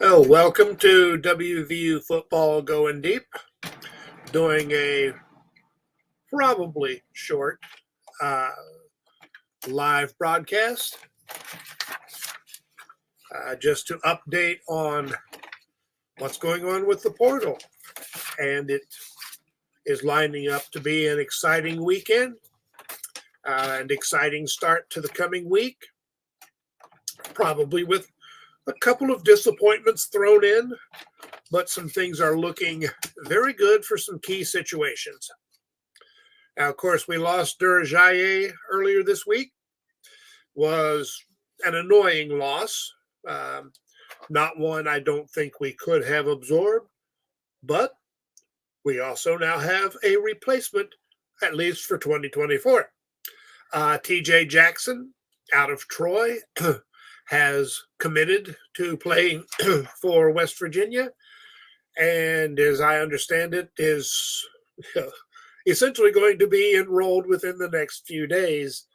Well, welcome to WVU Football Going Deep, doing a probably short uh, live broadcast just to update on what's going on with the portal. And it is lining up to be an exciting weekend and exciting start to the coming week, probably with a couple of disappointments thrown in, but some things are looking very good for some key situations. Now, of course, we lost Durajaye earlier this week. Was an annoying loss, not one I don't think we could have absorbed, but we also now have a replacement, at least for 2024. TJ Jackson out of Troy has committed to playing for West Virginia, and as I understand it, is essentially going to be enrolled within the next few days.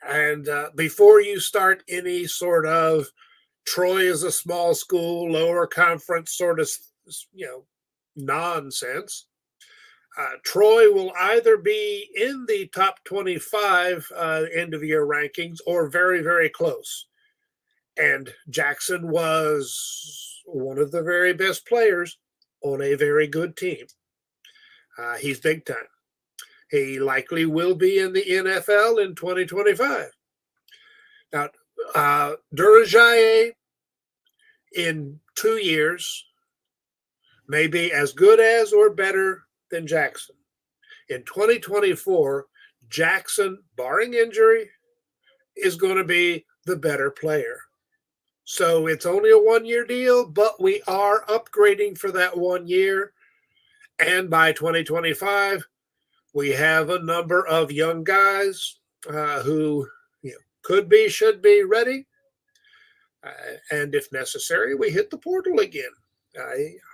And before you start any sort of Troy is a small school, lower conference sort of, nonsense, Troy will either be in the top 25 end of year rankings or very, very close. And Jackson was one of the very best players on a very good team. He's big time. He likely will be in the NFL in 2025. Now, Durajaye in 2 years may be as good as or better than Jackson. In 2024, Jackson, barring injury, is going to be the better player. So it's only a 1-year deal, but we are upgrading for that 1 year. And by 2025, we have a number of young guys who could be, should be ready. And if necessary, we hit the portal again.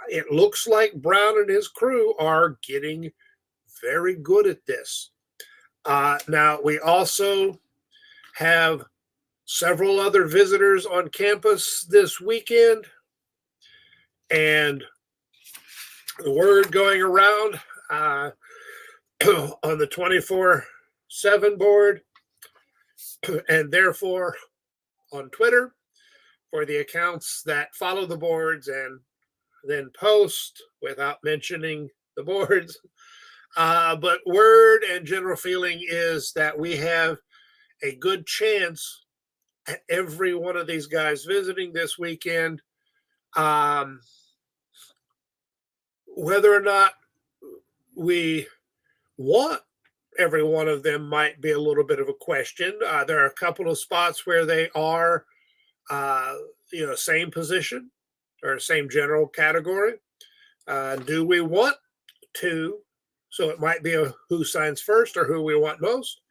It looks like Brown and his crew are getting very good at this. Now, we also have several other visitors on campus this weekend, and the word going around on the 24/7 board, and therefore on Twitter for the accounts that follow the boards and then post without mentioning the boards. But word and general feeling is that we have a good chance at every one of these guys visiting this weekend. Whether or not we want every one of them might be a little bit of a question. There are a couple of spots where they are, same position or same general category. Do we want to? So it might be a who signs first or who we want most.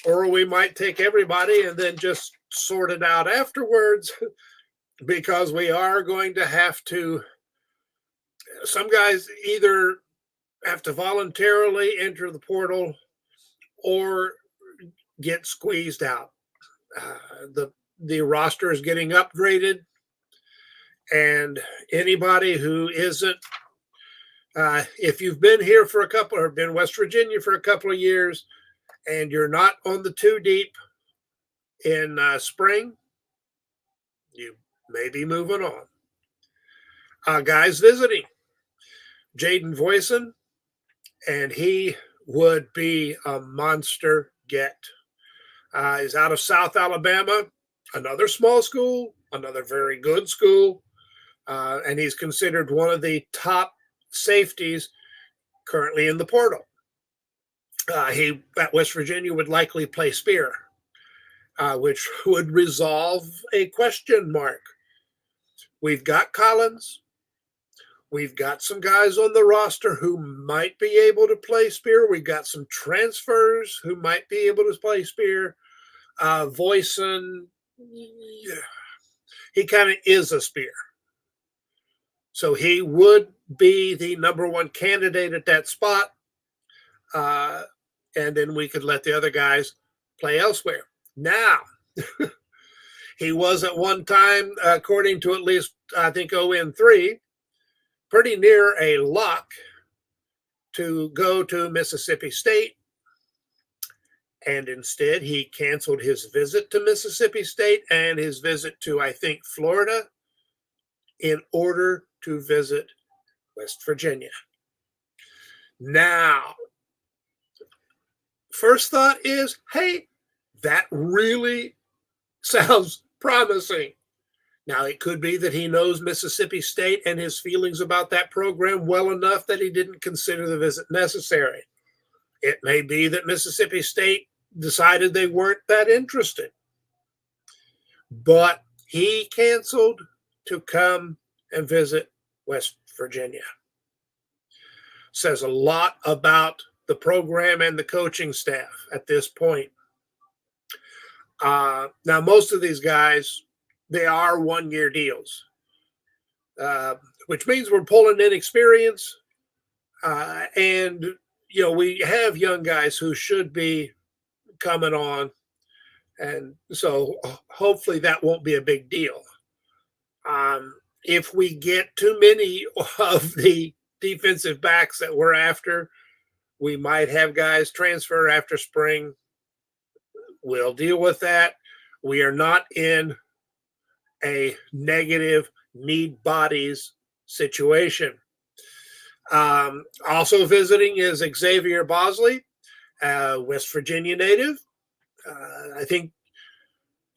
Or we might take everybody and then just sort it out afterwards, because we are going to have to, some guys either have to voluntarily enter the portal or get squeezed out. The roster is getting upgraded, and anybody who isn't, if you've been here for a couple, or been West Virginia for a couple of years, and you're not on the 2 deep in spring, you may be moving on. Guys visiting, Jaden Voisin, and he would be a monster get. He's out of South Alabama, another small school, another very good school, and he's considered one of the top safeties currently in the portal. He, at West Virginia, would likely play spear, which would resolve a question mark. We've got Collins. We've got some guys on the roster who might be able to play spear. We've got some transfers who might be able to play spear. Voisin, he kind of is a spear. So he would be the number 1 candidate at that spot. And then we could let the other guys play elsewhere. Now, He was at one time, according to at least, I think, ON3, pretty near a lock to go to Mississippi State. And instead, he canceled his visit to Mississippi State and his visit to, I think, Florida in order to visit West Virginia. Now, first thought is, hey, that really sounds promising. Now, it could be that he knows Mississippi State and his feelings about that program well enough that he didn't consider the visit necessary. It may be that Mississippi State decided they weren't that interested. But he canceled to come and visit West Virginia. Says a lot about the program and the coaching staff at this point. Now, most of these guys, they are one-year deals, which means we're pulling in experience. And, we have young guys who should be coming on. And so hopefully that won't be a big deal. If we get too many of the defensive backs that we're after, we might have guys transfer after spring. We'll deal with that. We are not in a negative need bodies situation. Also visiting is Xavier Bosley, West Virginia native. I think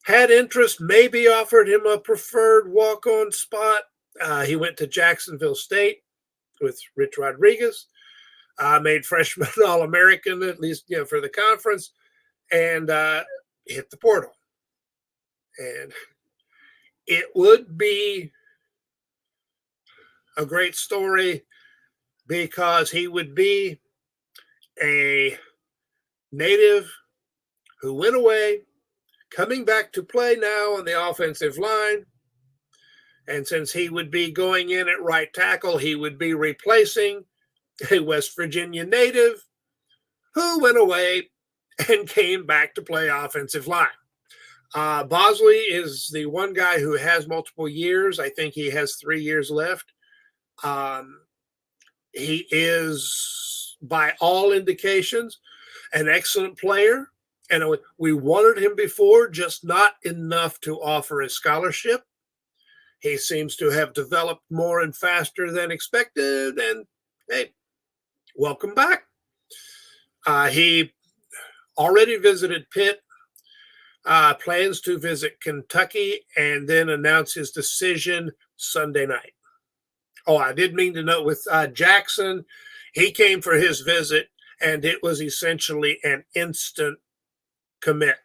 had interest, maybe offered him a preferred walk-on spot. He went to Jacksonville State with Rich Rodriguez, made freshman All-American, at least for the conference, and hit the portal. And it would be a great story because he would be a native who went away, coming back to play now on the offensive line. And since he would be going in at right tackle, he would be replacing a West Virginia native who went away and came back to play offensive line. Bosley is the one guy who has multiple years. I think he has 3 years left. He is, by all indications, an excellent player. And we wanted him before, just not enough to offer a scholarship. He seems to have developed more and faster than expected. And, hey, welcome back. He already visited Pitt, plans to visit Kentucky, and then announce his decision Sunday night. Oh, I did mean to note with Jackson, he came for his visit, and it was essentially an instant commit.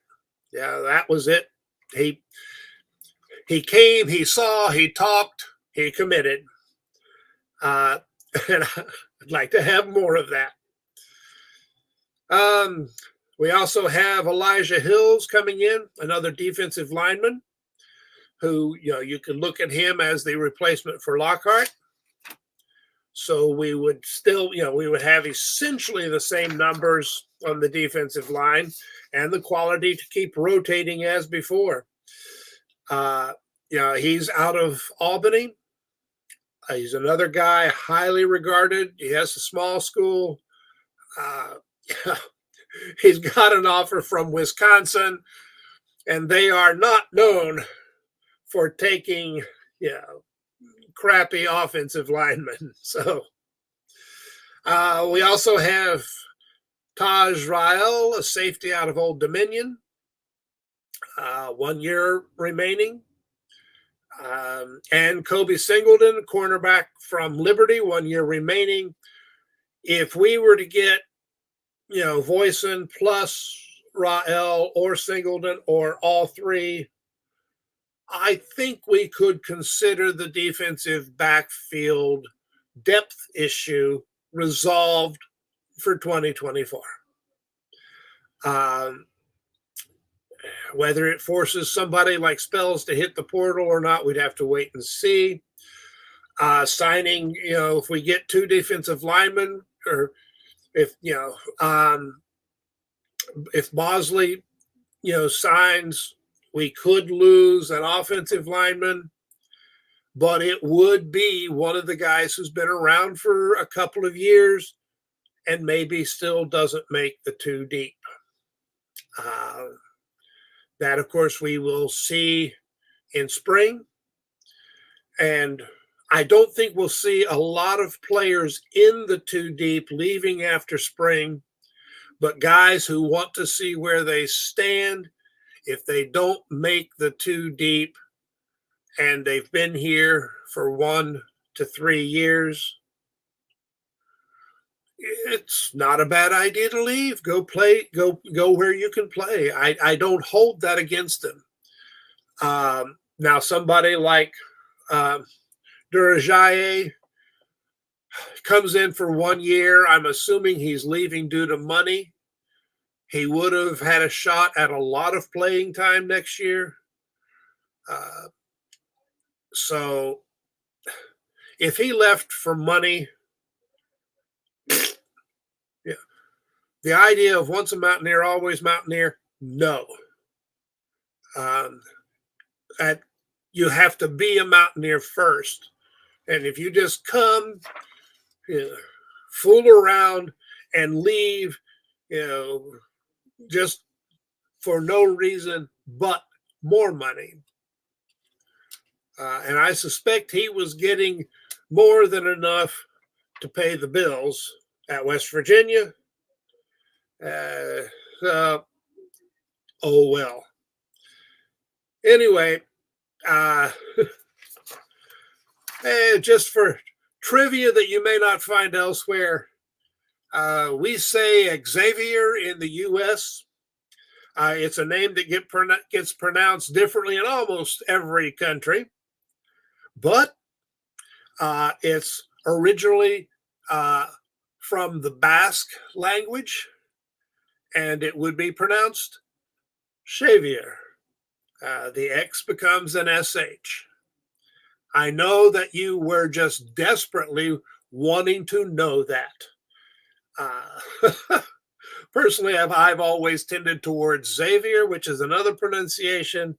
Yeah, that was it. He came, he saw, he talked, he committed. And I'd like to have more of that. We also have Elijah Hills coming in, another defensive lineman who, you can look at him as the replacement for Lockhart. So we would still, we would have essentially the same numbers on the defensive line and the quality to keep rotating as before. He's out of Albany. He's another guy highly regarded. He has a small school. He's got an offer from Wisconsin, and they are not known for taking, crappy offensive linemen. So we also have Taj Rael, a safety out of Old Dominion, 1 year remaining. And Kobe Singleton, cornerback from Liberty, 1 year remaining. If we were to get, Voisin plus Rael or Singleton or all three, I think we could consider the defensive backfield depth issue resolved for 2024. Whether it forces somebody like Spells to hit the portal or not, we'd have to wait and see. Signing, if we get 2 defensive linemen, or if Bosley, signs We could lose an offensive lineman, but it would be one of the guys who's been around for a couple of years and maybe still doesn't make the two deep. That, of course, we will see in spring. And I don't think we'll see a lot of players in the two deep leaving after spring, but guys who want to see where they stand if they don't make the two deep and they've been here for 1 to 3 years, it's not a bad idea to leave. Go play, go where you can play. I don't hold that against them. Now, somebody like Durajaye comes in for 1 year. I'm assuming he's leaving due to money. He would have had a shot at a lot of playing time next year. So if he left for money, yeah, the idea of once a Mountaineer, always Mountaineer, no. You have to be a Mountaineer first. And if you just come, fool around and leave, just for no reason but more money. And I suspect he was getting more than enough to pay the bills at West Virginia. Oh, well. Anyway, just for trivia that you may not find elsewhere, we say Xavier in the U.S. It's a name that gets pronounced differently in almost every country, but it's originally from the Basque language, and it would be pronounced Xavier. The X becomes an SH. I know that you were just desperately wanting to know that. Personally, I've always tended towards Xavier, which is another pronunciation,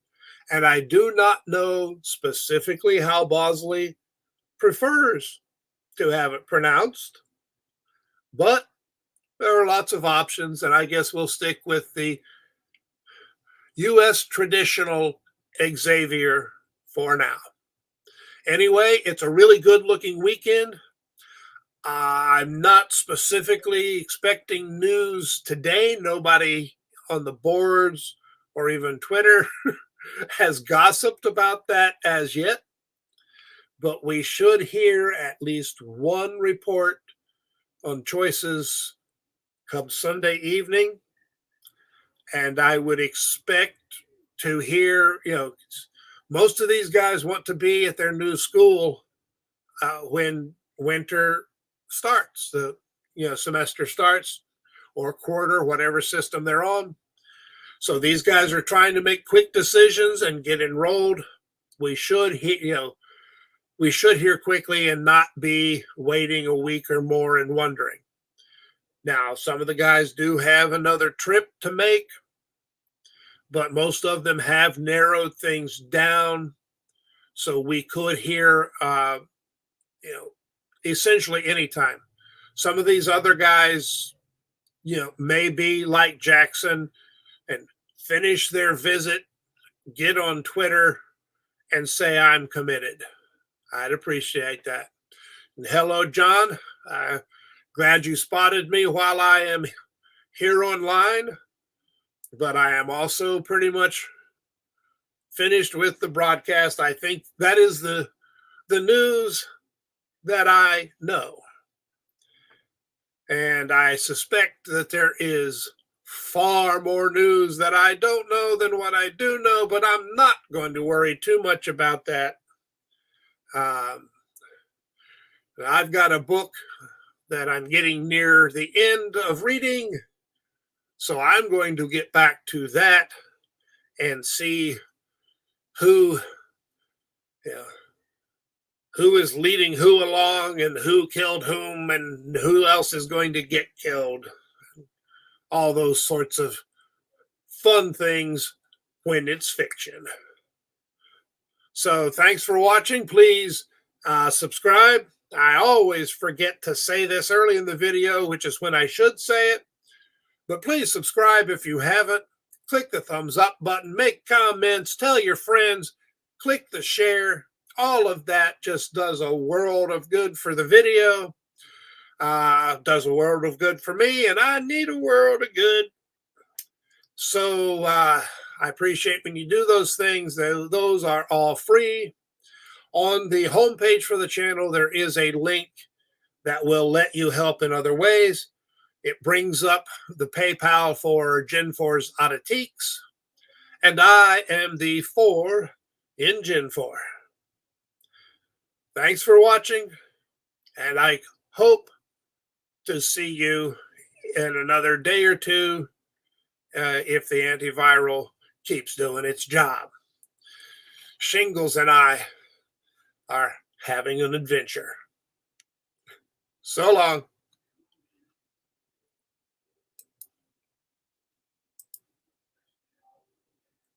and I do not know specifically how Bosley prefers to have it pronounced, but there are lots of options, and I guess we'll stick with the U.S. traditional Xavier for now. Anyway, it's a really good-looking weekend. I'm not specifically expecting news today. Nobody on the boards or even Twitter has gossiped about that as yet. But we should hear at least one report on choices come Sunday evening. And I would expect to hear, most of these guys want to be at their new school when winter starts, the semester starts, or quarter, whatever system they're on. So these guys are trying to make quick decisions and get enrolled. We should hear quickly and not be waiting a week or more and wondering. Now, some of the guys do have another trip to make, but most of them have narrowed things down. So we could hear, essentially anytime. Some of these other guys, may be like Jackson and finish their visit, get on Twitter and say, I'm committed. I'd appreciate that. And hello, John. Glad you spotted me while I am here online, but I am also pretty much finished with the broadcast. I think that is the news that I know. And I suspect that there is far more news that I don't know than what I do know, but I'm not going to worry too much about that. I've got a book that I'm getting near the end of reading, so I'm going to get back to that and see who is leading who along and who killed whom and who else is going to get killed. All those sorts of fun things when it's fiction. So thanks for watching. Please subscribe. I always forget to say this early in the video, which is when I should say it. But please subscribe if you haven't. Click the thumbs up button, make comments, tell your friends, click the share. All of that just does a world of good for the video. Does a world of good for me, and I need a world of good. So I appreciate when you do those things. Those are all free. On the homepage for the channel, there is a link that will let you help in other ways. It brings up the PayPal for Gen 4's Oddities, and I am the 4 in Gen 4. Thanks for watching, and I hope to see you in another day or two if the antiviral keeps doing its job. Shingles and I are having an adventure. So long.